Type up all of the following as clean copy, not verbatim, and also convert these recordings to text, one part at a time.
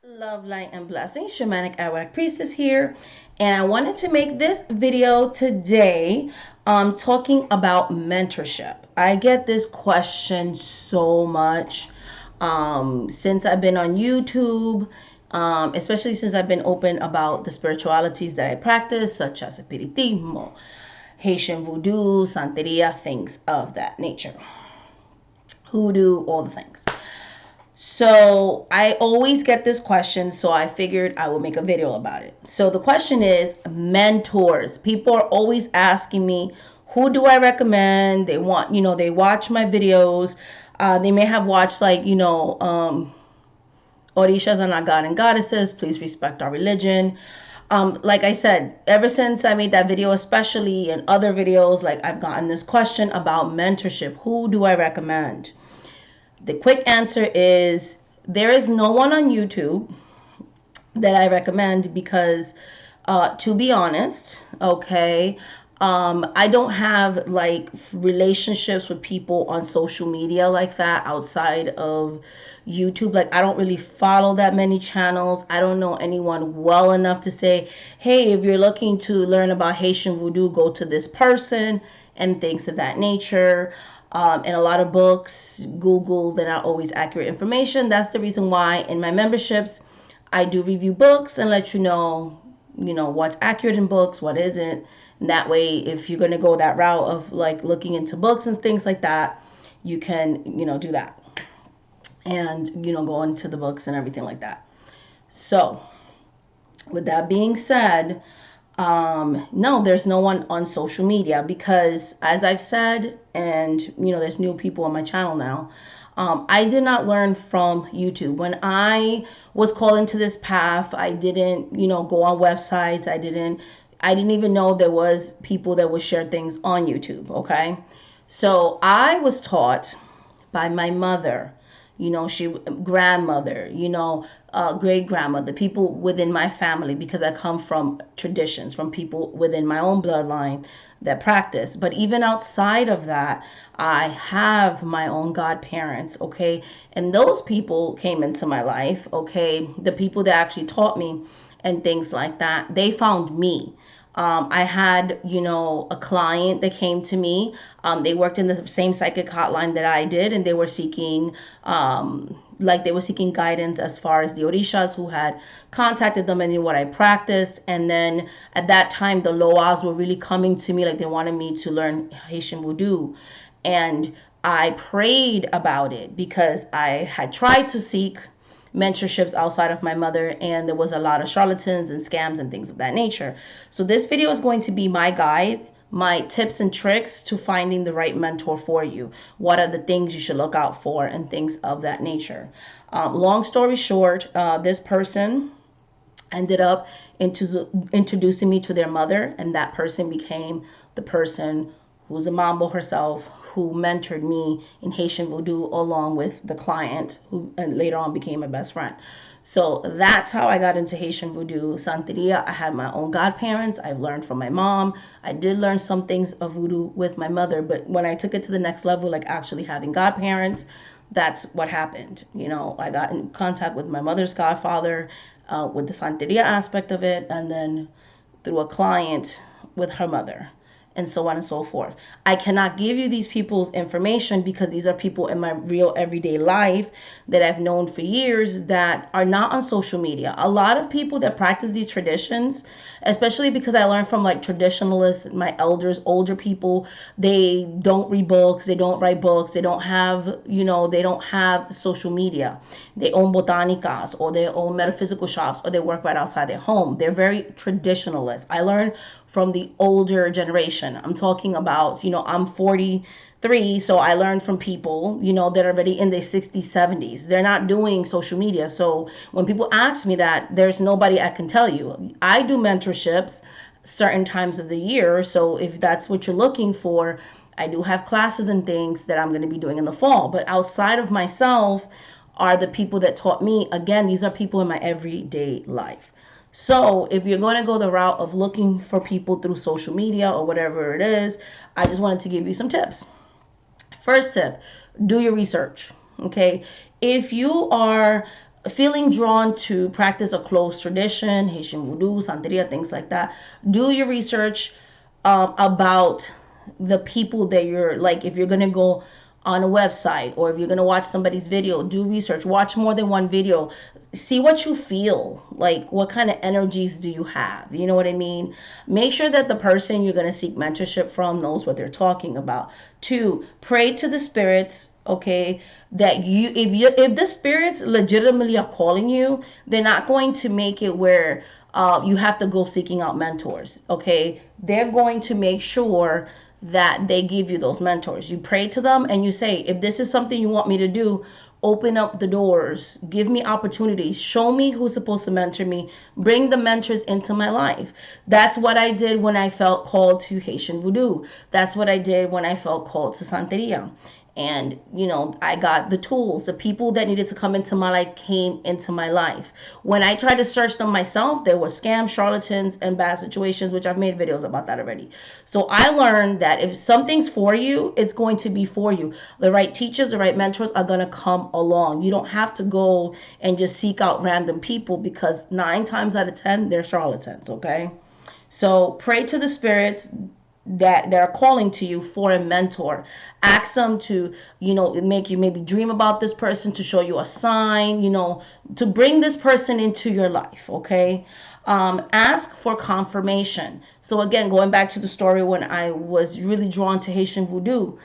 Love, light, and blessings. Shamanic Arawak Priestess here, and I wanted to make this video today talking about mentorship. I get this question so much since I've been on YouTube, especially since I've been open about the spiritualities that I practice, such as Espiritismo, Haitian Voodoo, Santeria, things of that nature. Hoodoo, all the things. So I always get this question, so I figured I would make a video about it. So the question is mentors. People are always asking me, who do I recommend? They want, they watch my videos. They may have watched Orishas are not God and goddesses. Please respect our religion. Like I said, ever since I made that video, especially in other videos, like I've gotten this question about mentorship. Who do I recommend? The quick answer is there is no one on YouTube that I recommend because, to be honest, okay, I don't have like relationships with people on social media like that outside of YouTube. Like I don't really follow that many channels. I don't know anyone well enough to say, hey, if you're looking to learn about Haitian Voodoo, go to this person and things of that nature. And a lot of books, Google, they're not always accurate information. That's the reason why in my memberships, I do review books and let you know, what's accurate in books, what isn't. And that way, if you're going to go that route of like looking into books and things like that, you can, do that. And, go into the books and everything like that. So, with that being said, no, there's no one on social media because as I've said, and there's new people on my channel now, I did not learn from YouTube. When I was called into this path, I didn't, go on websites. I didn't even know there was people that would share things on YouTube. Okay. So I was taught by my mother, grandmother, great grandmother, people within my family, because I come from traditions, from people within my own bloodline that practice. But even outside of that, I have my own godparents, okay? And those people came into my life, okay? The people that actually taught me and things like that, they found me. I had, a client that came to me. They worked in the same psychic hotline that I did, and they were seeking, guidance as far as the Orishas who had contacted them and knew what I practiced. And then at that time, the Loas were really coming to me, like they wanted me to learn Haitian Voodoo. And I prayed about it because I had tried to seek mentorships outside of my mother, and there was a lot of charlatans and scams and things of that nature. So this video is going to be my guide, my tips and tricks to finding the right mentor for you. What are the things you should look out for and things of that nature. Long story short, this person ended up introducing me to their mother, and that person became the person who's a mambo herself, who mentored me in Haitian Voodoo along with the client who and later on became my best friend. So that's how I got into Haitian Voodoo. Santeria, I had my own godparents. I've learned from my mom. I did learn some things of Voodoo with my mother, but when I took it to the next level, like actually having godparents, that's what happened. I got in contact with my mother's godfather with the Santeria aspect of it, and then through a client with her mother, and so on and so forth. I cannot give you these people's information because these are people in my real everyday life that I've known for years that are not on social media. A lot of people that practice these traditions, especially because I learned from like traditionalists, my elders, older people, they don't read books, they don't write books, they don't have, they don't have social media. They own botanicas or they own metaphysical shops or they work right outside their home. They're very traditionalist. I learned from the older generation. I'm talking about, I'm 43, so I learned from people, that are already in their 60s, 70s. They're not doing social media. So when people ask me that, there's nobody I can tell you. I do mentorships certain times of the year. So if that's what you're looking for, I do have classes and things that I'm going to be doing in the fall. But outside of myself are the people that taught me. Again, these are people in my everyday life. So if you're going to go the route of looking for people through social media or whatever it is, I just wanted to give you some tips. First tip, do your research. Okay. If you are feeling drawn to practice a closed tradition, Haitian voodoo, Santeria, things like that, do your research about the people that you're like. If you're gonna go on a website or if you're gonna watch somebody's video, do research. Watch more than one video. See what you feel like. What kind of energies do you have? You know what I mean? Make sure that the person you're gonna seek mentorship from knows what they're talking about. 2, pray to the spirits. Okay, that if the spirits legitimately are calling you, they're not going to make it where you have to go seeking out mentors. Okay, they're going to make sure that they give you those mentors. You pray to them and you say, if this is something you want me to do, open up the doors, give me opportunities, show me who's supposed to mentor me, bring the mentors into my life. That's what I did when I felt called to Haitian voodoo. That's what I did when I felt called to Santeria. And, you know, I got the tools. The people that needed to come into my life came into my life. When I tried to search them myself, there were scams, charlatans, and bad situations, which I've made videos about that already. So I learned that if something's for you, it's going to be for you. The right teachers, the right mentors are going to come along. You don't have to go and just seek out random people, because 9 times out of 10, they're charlatans, okay? So pray to the spirits that are calling to you for a mentor. Ask them to, you know, make you maybe dream about this person, to show you a sign, you know, to bring this person into your life. Okay. Ask for confirmation. So again, going back to the story when I was really drawn to Haitian voodoo,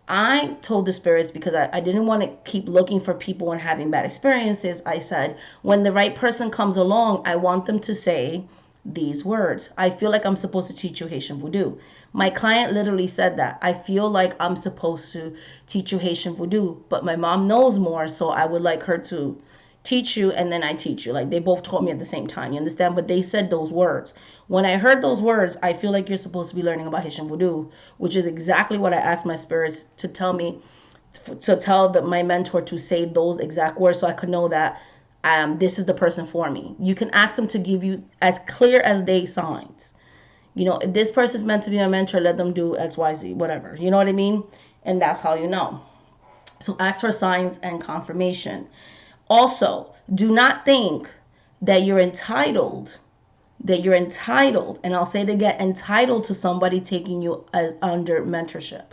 I told the spirits, because I didn't want to keep looking for people and having bad experiences. I said, when the right person comes along, I want them to say these words. I feel like I'm supposed to teach you Haitian voodoo. My client literally said that. I feel like I'm supposed to teach you Haitian voodoo, but my mom knows more, so I would like her to teach you, and then I teach you. Like, they both told me at the same time, you understand? But they said those words. When I heard those words, I feel like you're supposed to be learning about Haitian voodoo, which is exactly what I asked my spirits to tell me, to tell my mentor to say those exact words, so I could know that this is the person for me. You can ask them to give you as clear as day signs. You know, if this person's meant to be a mentor, let them do X, Y, Z, whatever. You know what I mean? And that's how you know. So ask for signs and confirmation. Also, do not think that you're entitled, and I'll say it again, entitled to somebody taking you under mentorship.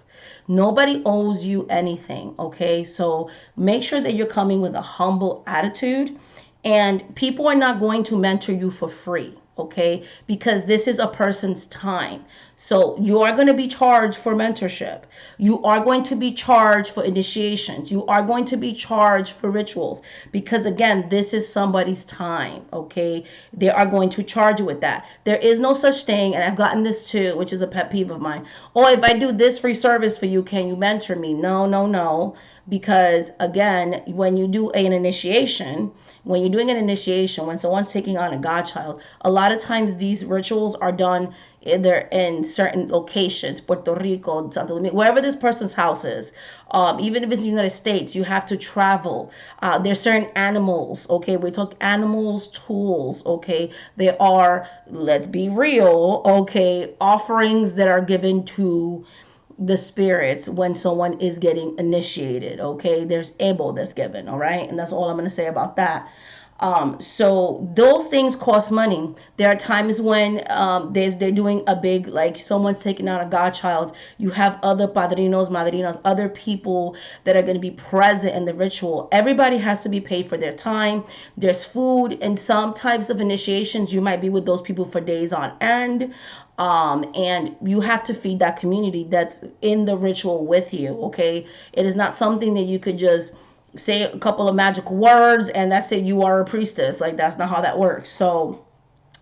Nobody owes you anything, okay? So make sure that you're coming with a humble attitude, and people are not going to mentor you for free, okay? Because this is a person's time. So you are going to be charged for mentorship. You are going to be charged for initiations. You are going to be charged for rituals, because again, this is somebody's time, okay? They are going to charge you with that. There is no such thing, and I've gotten this too, which is a pet peeve of mine. Oh, if I do this free service for you, can you mentor me? No, no, no. Because again, when you do an initiation, when you're doing an initiation, when someone's taking on a godchild, a lot of times these rituals are done either in certain locations, Puerto Rico, Santo Domingo, wherever this person's house is. Even if it's the United States, you have to travel. There's certain animals, okay? We talk animals, tools, okay? There are, let's be real, okay, offerings that are given to the spirits when someone is getting initiated, okay? There's ebo that's given, all right? And that's all I'm going to say about that. So those things cost money. There are times when they're doing a big, like someone's taking out a godchild. You have other padrinos, madrinas, other people that are going to be present in the ritual. Everybody has to be paid for their time. There's food, and some types of initiations you might be with those people for days on end. And you have to feed that community that's in the ritual with you, okay? It is not something that you could just say a couple of magical words and that's it, you are a priestess. Like, that's not how that works. So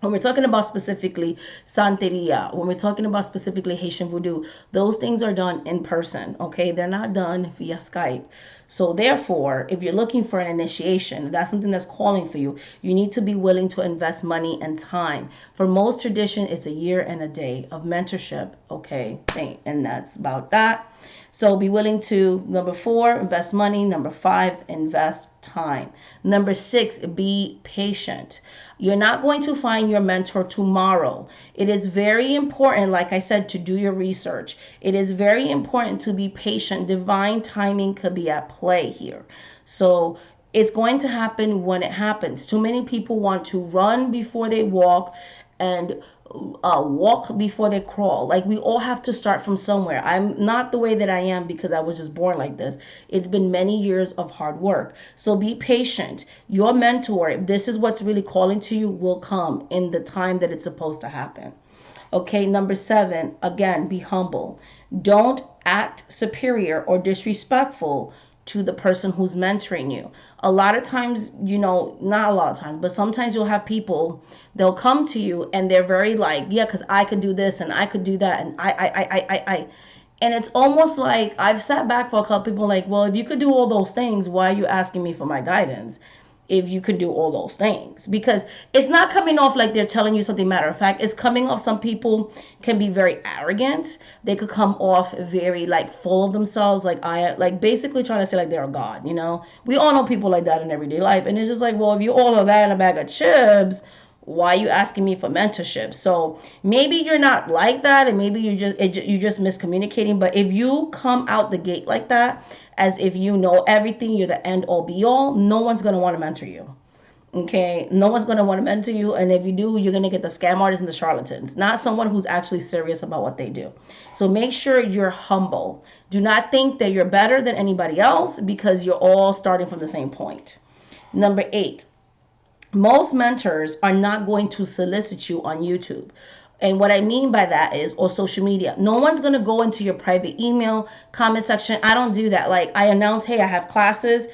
when we're talking about specifically Santeria, when we're talking about specifically Haitian voodoo, those things are done in person, okay? They're not done via Skype. So therefore, if you're looking for an initiation, that's something that's calling for you, you need to be willing to invest money and time. For most tradition, it's a year and a day of mentorship, okay? And that's about that. So be willing to, number 4, invest money. Number 5, invest time. Number 6, be patient. You're not going to find your mentor tomorrow. It is very important, like I said, to do your research. It is very important to be patient. Divine timing could be at play here. So It's going to happen when it happens. Too many people want to run before they walk, and walk before they crawl. Like, we all have to start from somewhere. I'm not the way that I am because I was just born like this. It's been many years of hard work. So be patient. Your mentor, if this is what's really calling to you, will come in the time that it's supposed to happen. Okay, number 7, again, be humble. Don't act superior or disrespectful to the person who's mentoring you. A lot of times, not a lot of times, but sometimes you'll have people, they'll come to you and they're very like, yeah, because I could do this and I could do that. And I. And it's almost like I've sat back for a couple people like, well, if you could do all those things, why are you asking me for my guidance? If you could do all those things, because it's not coming off like they're telling you something matter of fact. It's coming off, some people can be very arrogant. They could come off very like full of themselves, like basically trying to say like they're a god. We all know people like that in everyday life, and it's just like, well, if you all of that in a bag of chips, why are you asking me for mentorship? So maybe you're not like that, and maybe you're just miscommunicating. But if you come out the gate like that, as if you know everything, you're the end all be all, no one's gonna want to mentor you. Okay, no one's gonna want to mentor you, and if you do, you're gonna get the scam artists and the charlatans, not someone who's actually serious about what they do. So make sure you're humble. Do not think that you're better than anybody else because you're all starting from the same point. Number 8, most mentors are not going to solicit you on YouTube. And what I mean by that is, or social media, no one's going to go into your private email comment section. I don't do that. Like, I announce, hey, I have classes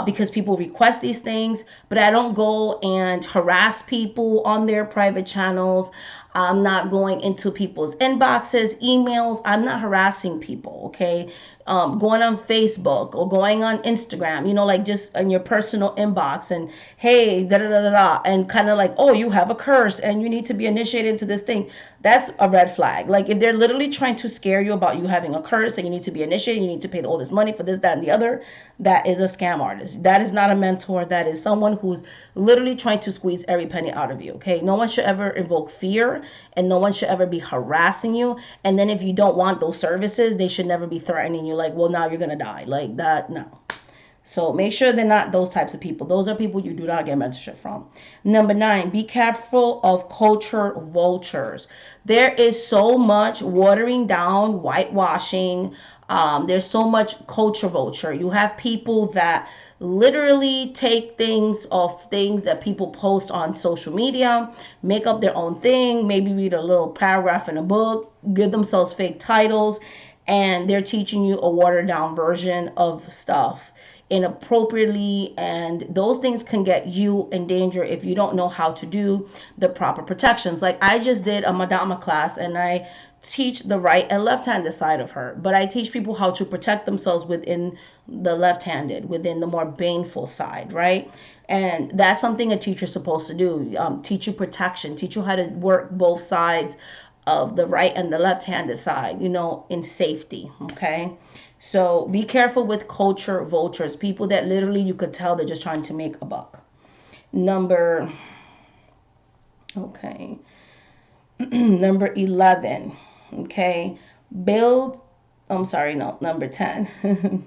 because people request these things, but I don't go and harass people on their private channels. I'm not going into people's inboxes, emails. I'm not harassing people, okay? Going on Facebook or going on Instagram, like just in your personal inbox and, hey, da da da da da, and kind of like, oh, you have a curse and you need to be initiated into this thing. That's a red flag. Like, if they're literally trying to scare you about you having a curse and you need to be initiated, you need to pay all this money for this, that, and the other, that is a scam artist. That is not a mentor. That is someone who's literally trying to squeeze every penny out of you, okay? No one should ever invoke fear, and no one should ever be harassing you. And then if you don't want those services, they should never be threatening you like, well, now you're gonna die, like that. No. So make sure they're not those types of people. Those are people you do not get mentorship from. Number 9, be careful of culture vultures. There is so much watering down, whitewashing. There's so much culture vulture. You have people that literally take things of things that people post on social media, make up their own thing, maybe read a little paragraph in a book, give themselves fake titles, and they're teaching you a watered down version of stuff inappropriately, and those things can get you in danger if you don't know how to do the proper protections. Like, I just did a Madama class, and I teach the right and left-handed side of her, but I teach people how to protect themselves within the left-handed, within the more baneful side, right? And that's something a teacher's supposed to do. Teach you protection, teach you how to work both sides of the right and the left-handed side, in safety, okay? So be careful with culture vultures, people that literally you could tell they're just trying to make a buck. Number 11, okay? Number 10.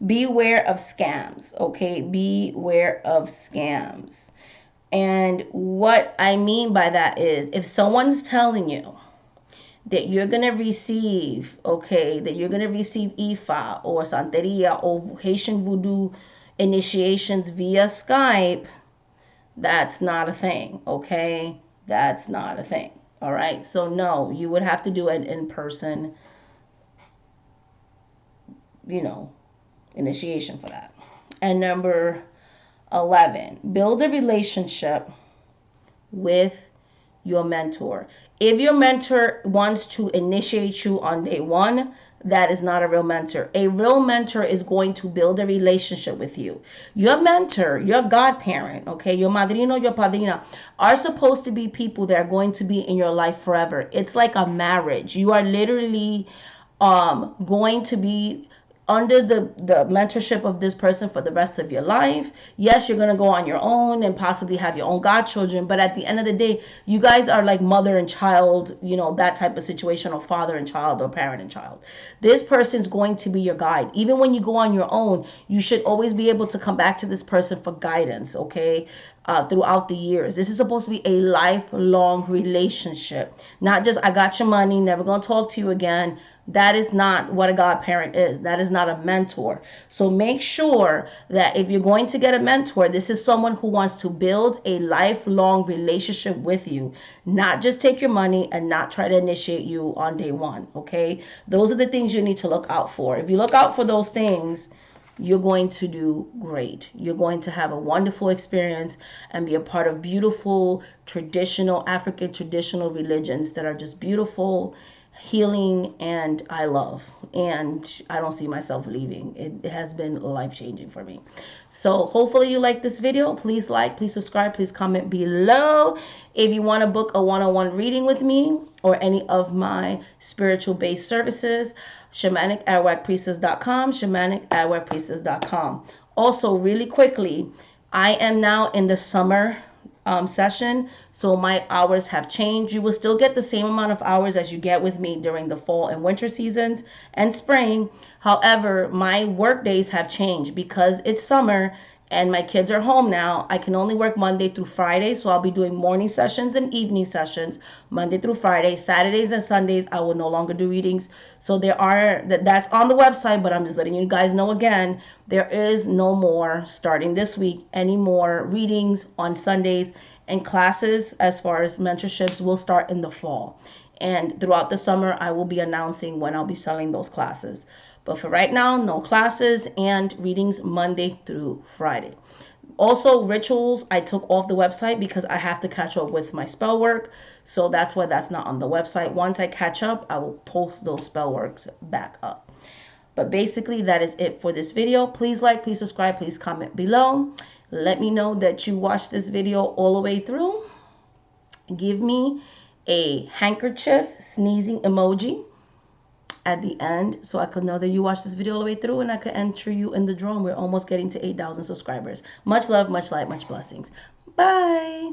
Beware of scams, okay? Beware of scams. And what I mean by that is, if someone's telling you that you're going to receive, Ifa or Santeria or Haitian Voodoo initiations via Skype, that's not a thing, okay? That's not a thing, all right? So no, you would have to do an in-person, initiation for that. And number 11, build a relationship with your mentor. If your mentor wants to initiate you on day one, that is not a real mentor. A real mentor is going to build a relationship with you. Your mentor, your godparent, okay, your madrino, your padrina, are supposed to be people that are going to be in your life forever. It's like a marriage. You are literally going to be under the mentorship of this person for the rest of your life. Yes, you're going to go on your own and possibly have your own godchildren, but at the end of the day, you guys are like mother and child, you know, that type of situation, or father and child, or parent and child. This person's going to be your guide. Even when you go on your own, you should always be able to come back to this person for guidance, okay? Throughout the years. This is supposed to be a lifelong relationship, not just I got your money, never gonna talk to you again. That is not what a godparent is. That is not a mentor. So make sure that if you're going to get a mentor, this is someone who wants to build a lifelong relationship with you, not just take your money and not try to initiate you on day one, okay? Those are the things you need to look out for. If you look out for those things, you're going to do great. You're going to have a wonderful experience and be a part of beautiful traditional African traditional religions that are just beautiful, healing, and I love. And I don't see myself leaving. It has been life-changing for me. So hopefully you like this video. Please like, please subscribe, please comment below. If you want to book a one-on-one reading with me or any of my spiritual-based services, shamanic@wagpriestess.com, shamanic@wagpriestess.com. Also, really quickly, I am now in the summer session, so my hours have changed. You will still get the same amount of hours as you get with me during the fall and winter seasons and spring. However, my work days have changed because it's summer and my kids are home now. I can only work Monday through Friday, so I'll be doing morning sessions and evening sessions Monday through Friday. Saturdays and Sundays I will no longer do readings. So that's on the website, but I'm just letting you guys know again, there is no more, starting this week, any more readings on Sundays, and classes as far as mentorships will start in the fall. And throughout the summer I will be announcing when I'll be selling those classes. But for right now, no classes and readings Monday through Friday. Also, rituals I took off the website because I have to catch up with my spell work. So that's why that's not on the website. Once I catch up, I will post those spell works back up. But basically, that is it for this video. Please like, please subscribe, please comment below. Let me know that you watched this video all the way through. Give me a handkerchief sneezing emoji at the end so I could know that you watched this video all the way through, and I could enter you in the drawing. We're almost getting to 8,000 subscribers. Much love, much light, much blessings. Bye.